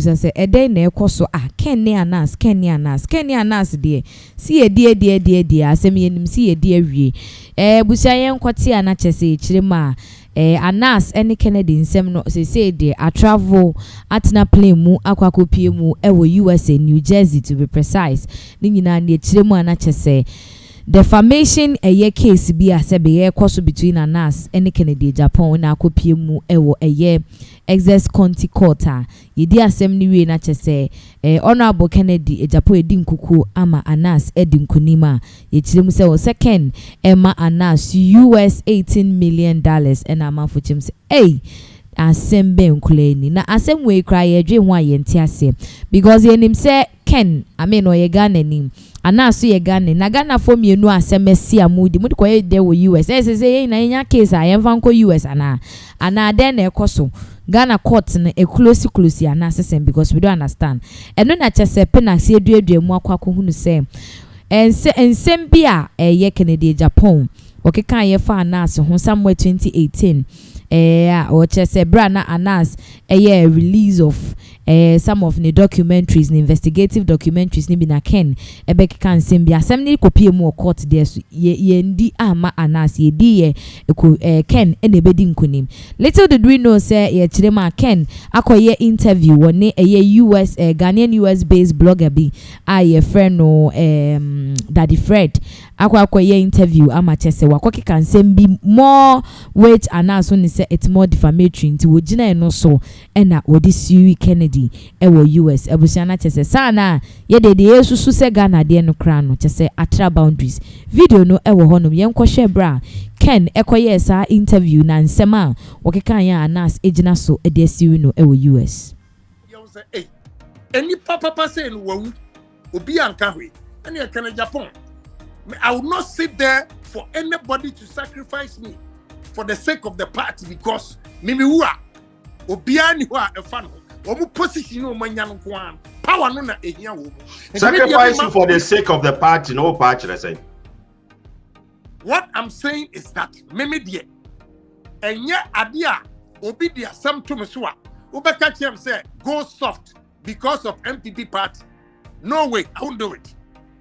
obusa se eden na ekoso Ken ne Anas de si ye asem yenim si ye de awie busa yen kwoti ana chese chirema Anas any Kennedy nsem no say de a travel atna plane mu akwakopie mu ewo USA New Jersey to be precise ni nyina na chirema ana chese defamation case bi asebe koso between Anas and Kennedy Agyapong na akopie mu ewo excess county court yedi asem ni we na chese honorable Kennedy Agyapong edi nkuku ama Anas edi nkunima ye chiremu se second Emma Anas US $18 million and amanfo chim se asem be nkuleni na asem we kra ye dwe ho ayente ase because yenim se Ken no ye Ghana nim Anas ye Ghana na Ghana for mienu asem esi amudi mudi ko ye de wo US say na nya case ayemfa nko US ana den na ekoso Ghana court na close Anas sem because we don't understand eno na chese Pinaxtv eduedu mu akwakọ hunu se ensem bia ye Kennedy Agyapong okeka ye fa Anas ho somewhere 2018 or chese brana Anas release of some of the documentaries, the investigative documentaries ni bina Ken ebeki kan sembi asem ni kopie mu court there so ye ndi ama Anas ye di Ken enebedi nkunim. Little did we know say ye chirema Ken akoye interview woni US Ghanaian US based blogger bi ye friend no Daddy Fred akoye interview ama chese wakoke kan sembi more which Anas when say it's more defamatory nti wogina eno so ena wodi sue Kennedy ewo US ebusiana chese sana ye de yesusu se Ghana de no kra no chese atra boundaries video no ewo honom yenkohwe bra Ken ekoye sa interview na nsema wokekan ya Anas ejina so ede sue no ewo US you say any papa say no wu obi anka hwe ene Ken Agyapong I will not sit there for anybody to sacrifice me for the sake of the party because mimi wua obiani wa efano omu position no manya no kwa power no na ehia wo sacrifice for the sake of the party no party I say what I'm saying is that mimi die enye ade a obi die asem to me so a obeka chem say go soft because of MPP party no way I won't do it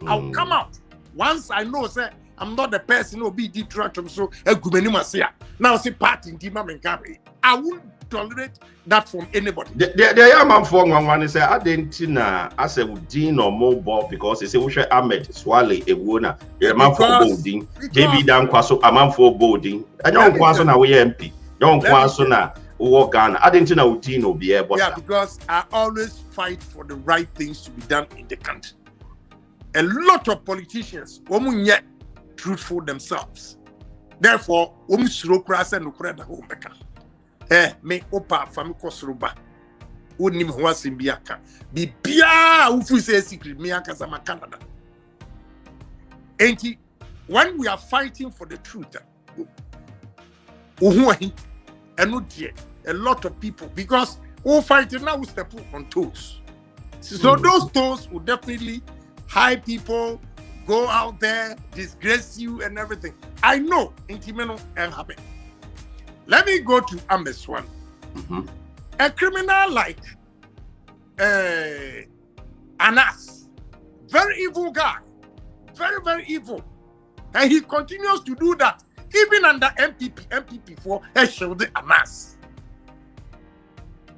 I'll come out once I know say I'm not the person who be detracted so egumeni masia now say party ndima menkabe I won't tolerate that from anybody. The young man for one say Argentina as a Udin or mobile because they say we should Ahmed Swale a wona a man for boarding JB Dan Kwaso a man for boarding and young Kwaso na we MP young Kwaso na wo Ghana Argentina Udin will be able because I always fight for the right things to be done in the country. A lot of politicians women yet truthful themselves. Therefore, women slow crass and ukra da home beka. Me opa fami kosruba. Unim huwa simbiaka. Bibia ufu say secret miaka sama Canada. And when we are fighting for the truth, a lot of people because we fighting now we step on toes. So those toes will definitely high people go out there, disgrace you and everything. I know intimeno and happen. Let me go to Ames one. A criminal like Anas, very evil guy, very, very evil. And he continues to do that, even under MPP for Eshelde Anas.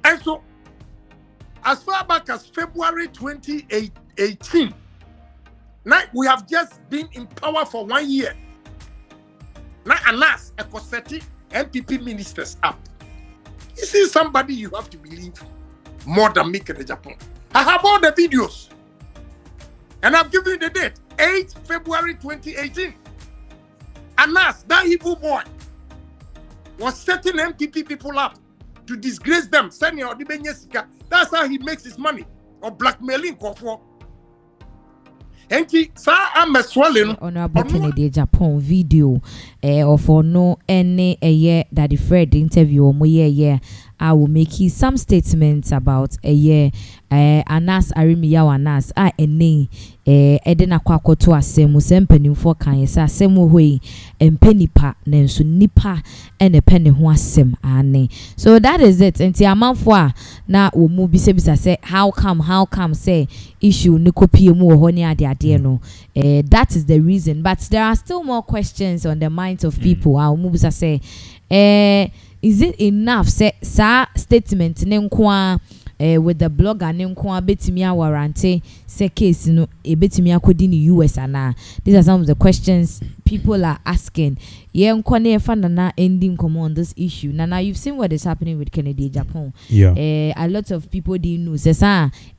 And so, as far back as February 2018, now we have just been in power for 1 year. Now Anas, a Cossetti, MPP ministers up. You see somebody you have to believe more than me, Ken Agyapong. I have all the videos. And I've given you the date, 8 February 2018. Anas, that evil boy, was setting MPP people up to disgrace them. That's how he makes his money. Or blackmailing for. Enti sa ameswale Honorable Kennedy Agyapong video of no any Daddy Fred interview omo ye I will make some statements about a year Anas Arimiya Anas ene edena kwako to asemu sempanimfo kan yesa asemu hoi empenipa nenso nipa ene pene ho asem ane. So that is it. Enti amanfo a na wo mu bisa say how come say issue ni kopie mu ho ni ade no. That is the reason, but there are still more questions on the minds of people. Wo mu bisa say is it enough say sa statement ne nko with the blogger ne nko betimi warranty say case no e betimi akodi ni US ana. These are some of the questions people are asking. Yeah, nko na efa na ending come on this issue. Now you've seen what is happening with Kennedy Agyapong. Yeah. A lot of people didn't know say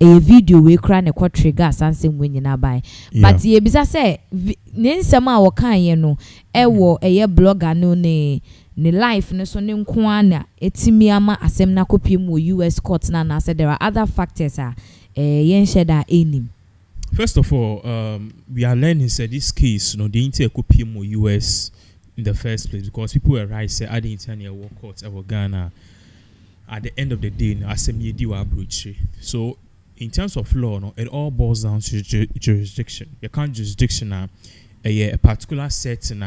a video we cry na kwa trigger something when you na buy. But ye bisa say ne nsema a wokan ye no wo eye blogger no ne life no so ne nko na etimi ama asem na kopie mu US court na say there are other factors yen sheda enim. First of all, we are learning that this case, they need to kopie mu US in the first place because people were right say I didn't turn your war court ever Ghana. At the end of the day, asem ye di wa approach. So in terms of law, it all boils down to jurisdiction. You can't jurisdiction a particular set and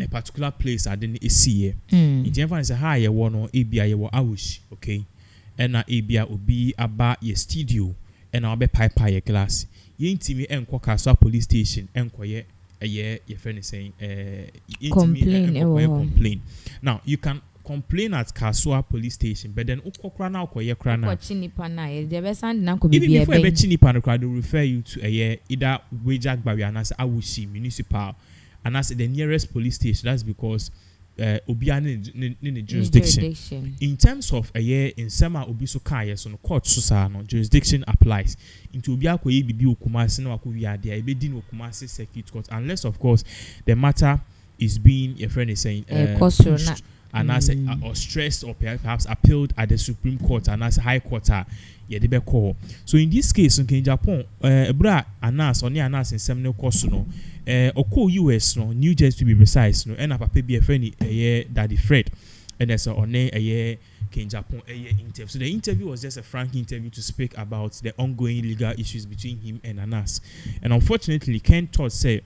a particular place I didn't see it. In terms of say how you want no ABI you awush, okay, and na ABI will be about your studio and I'll be pipe your glass. You ain't me and Kaswa police station and quiet a year your friend is saying complain. Now you can complain at Kaswa police station, but then ukokra na ukoye krana. Chinipa na the best and na could even be before chinipa they will refer you to a year either Wajak Barrier and as Awushi municipal. And that's the nearest police station. That's because Obiane in the jurisdiction. In terms of a year in Sama Obiso Kaya, so no court no jurisdiction applies. Into Obiako Bibi Kumasi no Akuya, there be din Kumasi circuit court, unless of course the matter is being your friend is saying pushed, and as or stressed or perhaps appealed at the Supreme Court and as High Court. They call. So in this case, in Agyapong, Bra Anas only Anas in seminal course no, Oko US no, New Jersey to be precise no, and a papa be a friend Daddy Fred, and there's a year Agyapong a year interview. So the interview was just a frank interview to speak about the ongoing legal issues between him and Anas. And unfortunately, Ken Todd said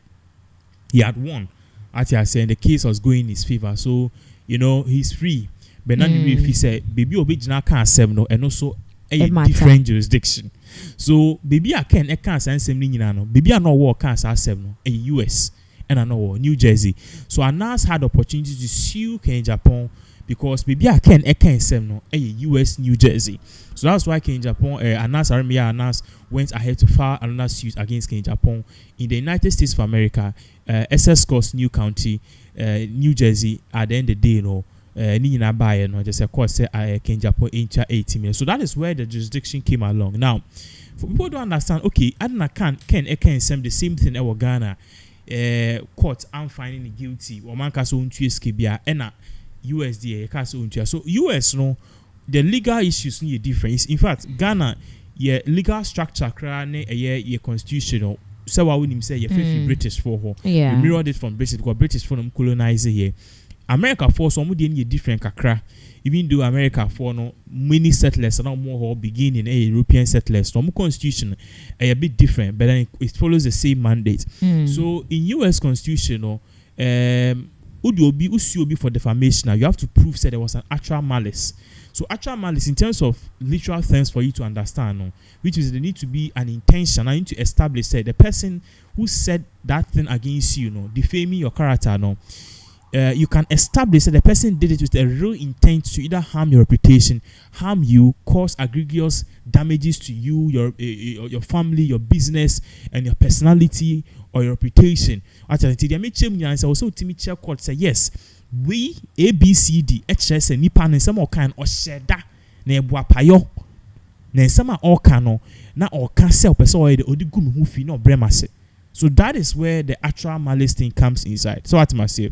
he had won. As I said, the case was going in his favor, so he's free. But not if he said, "Baby, obejina can't save no," and also a different jurisdiction. So baby I can't say something no. Baby I know what can't say no. A US and I know New Jersey. So Anas had opportunity to sue Agyapong because baby I can't say no. A US New Jersey. So that's why Agyapong Anas Arimiya Anas went ahead to file another suit against Agyapong in the United States of America, SS Coast, New County, New Jersey. At the end of the day, just of course say Agyapong into 18 million. So that is where the jurisdiction came along. Now, for people don't understand, okay, Adna can send the same thing over Ghana court and finding guilty or man caso unto skibia and USD caso unto. So US no the legal issues need difference. In fact, Ghana legal structure a constitutional. So what would him say you British for her. Yeah. We mirrored it from British because British for them colonize here. America for some different kakra. Even though America for no many settlers and more beginning European settlers, no constitution a bit different, but then it follows the same mandate. So in US constitution, usiobi for defamation, you have to prove that there was an actual malice. So actual malice in terms of literal things for you to understand, which is there need to be an intention. I need to establish that the person who said that thing against you, defaming your character, you can establish that the person did it with a real intent to either harm your reputation, harm you, cause egregious damages to you, your family, your business, and your personality or your reputation. Actually, they make change. Also, Timmy court say yes, we ABCD HS and Nipan and some kind or sheda ne buapayo ne some all cano na or cancel person or the odigum who fi no bremase. So that is where the actual malice thing comes inside. So what must say?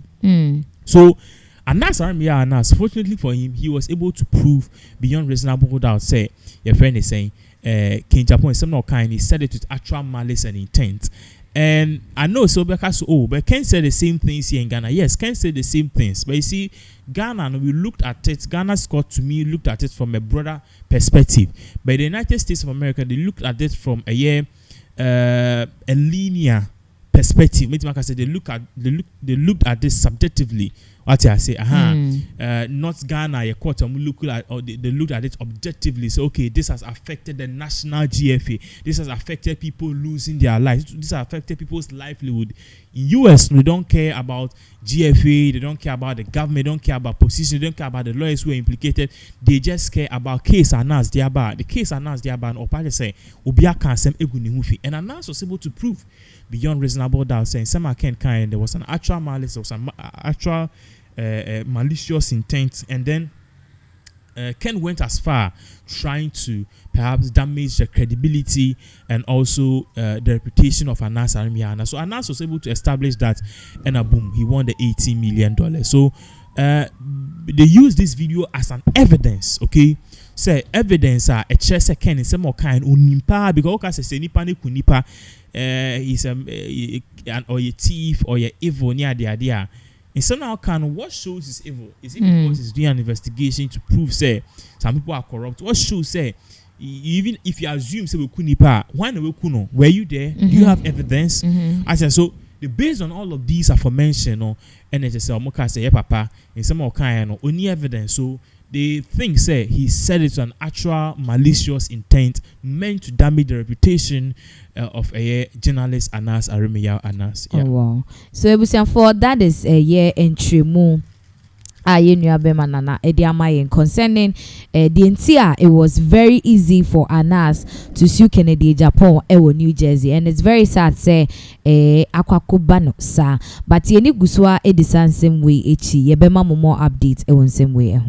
So Anas Arimiya Anas, fortunately for him, he was able to prove beyond reasonable doubt. Say your friend is saying Agyapong is some kind. He said it with actual malice and intent, And I know so because but Ken said the same things here in Ghana. Yes, Ken said the same things. But you see, Ghana, we looked at it. Ghana Scott to me looked at it from a broader perspective. But the United States of America, they looked at it from a linear perspective. Like I said, they looked at this subjectively. What I say, not Ghana, a quarter, look at, or they looked at it objectively. So, okay, this has affected the national GFA. This has affected people losing their lives. This has affected people's livelihood. In US, they don't care about GFA. They don't care about the government. They don't care about position. They don't care about the lawyers who are implicated. They just care about case announced thereby. The case announced thereby, and Opare say, Obia can sem eguni mufi. And announced was able to prove beyond reasonable doubt, saying some can kind there was an actual malice, there was an actual malicious intent, and then Ken went as far trying to perhaps damage the credibility and also the reputation of Anas Arimiana. So Anas was able to establish that, and boom, he won the $18 million. So they used this video as an evidence, okay? Say evidence a chese Ken in some kind unimpa because say nipa ne kunipa he's or a thief or a evil near the idea. In some now can what shows is evil? Is it because he's doing an investigation to prove say some people are corrupt? What shows say even if you assume say we kunipa, why no we kuno? Were you there? Do you have evidence? I said so. Based on all of these aforementioned, and it is Moka say papa in some kind only evidence. So they think say he said it to an actual malicious intent meant to damage the reputation of a journalist Anas Arimiya Anas. Yeah. Oh wow. So for that is a year entry mu concerning the entire, it was very easy for Anas to sue Kennedy Agyapong New Jersey, and it's very sad say akwakubano sa but yeni guswa the same way echi yebema more updates same way